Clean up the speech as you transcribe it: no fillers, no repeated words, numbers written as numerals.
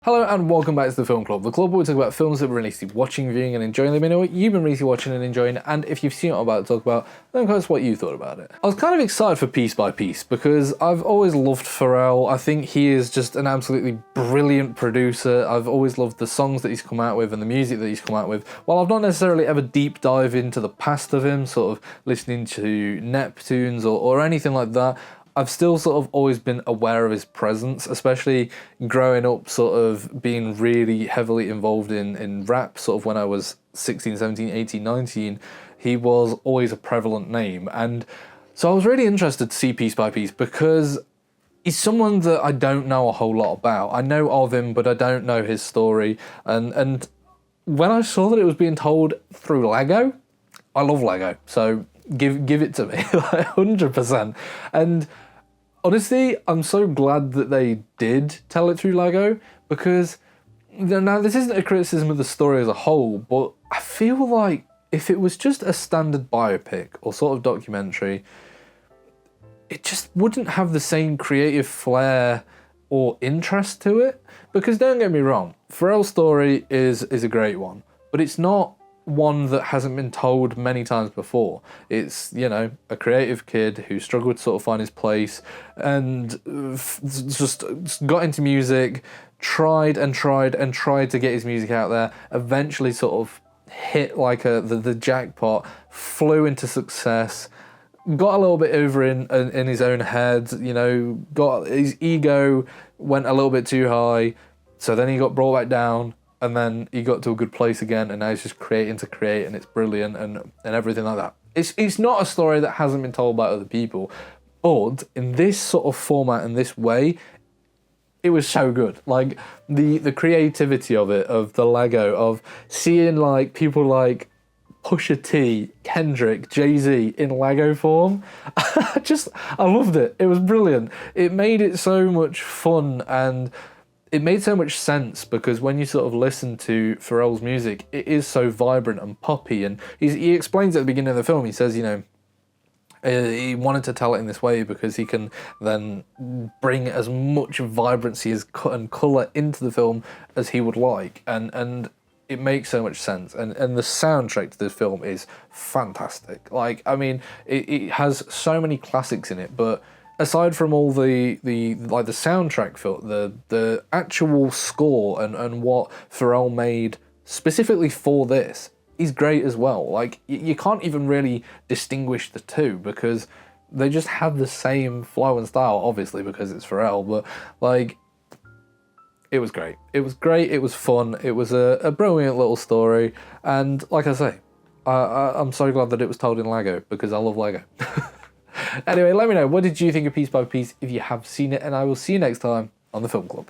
Hello and welcome back to the Film Club, the club where we talk about films that we're recently watching, viewing and enjoying. Let me know what you've been recently watching and enjoying, and if you've seen what I'm about to talk about, then tell us what you thought about it. I was kind of excited for Piece by Piece because I've always loved Pharrell. I think he is just an absolutely brilliant producer. I've always loved the songs that he's come out with and the music that he's come out with. While I've not necessarily ever deep dive into the past of him, sort of listening to Neptunes or anything like that, I've still sort of always been aware of his presence, especially growing up sort of being really heavily involved in rap, sort of when I was 16, 17, 18, 19, he was always a prevalent name. And so I was really interested to see Piece by Piece because he's someone that I don't know a whole lot about. I know of him, but I don't know his story. And when I saw that it was being told through Lego, I love Lego, so give it to me, like 100%. And honestly, I'm so glad that they did tell it through Lego, because now this isn't a criticism of the story as a whole, but I feel like if it was just a standard biopic or sort of documentary, it just wouldn't have the same creative flair or interest to it. Because don't get me wrong, Pharrell's story is a great one, but it's not one that hasn't been told many times before. It's, you know, a creative kid who struggled to sort of find his place and just got into music, tried to get his music out there, eventually sort of hit like the jackpot, flew into success, got a little bit over in his own head, you know, got his ego went a little bit too high, so then he got brought back down, and then he got to a good place again, and now he's just creating to create, and it's brilliant, and everything like that. It's not a story that hasn't been told by other people, but in this sort of format and this way, it was so good. Like, the creativity of it, of the Lego, of seeing like people like Pusha T, Kendrick, Jay-Z in Lego form. I loved it. It was brilliant. It made it so much fun, and it made so much sense, because when you sort of listen to Pharrell's music, it is so vibrant and poppy, and he explains at the beginning of the film, he says, you know, he wanted to tell it in this way because he can then bring as much vibrancy and colour into the film as he would like, and it makes so much sense, and the soundtrack to this film is fantastic. Like, I mean, it has so many classics in it, but aside from all the soundtrack film, the actual score and what Pharrell made specifically for this is great as well. Like, you can't even really distinguish the two, because they just have the same flow and style, obviously because it's Pharrell, but like, it was great. It was great, it was fun, it was a brilliant little story, and like I say, I'm so glad that it was told in Lego, because I love Lego. Anyway, let me know, what did you think of Piece by Piece if you have seen it, and I will see you next time on the Film Club.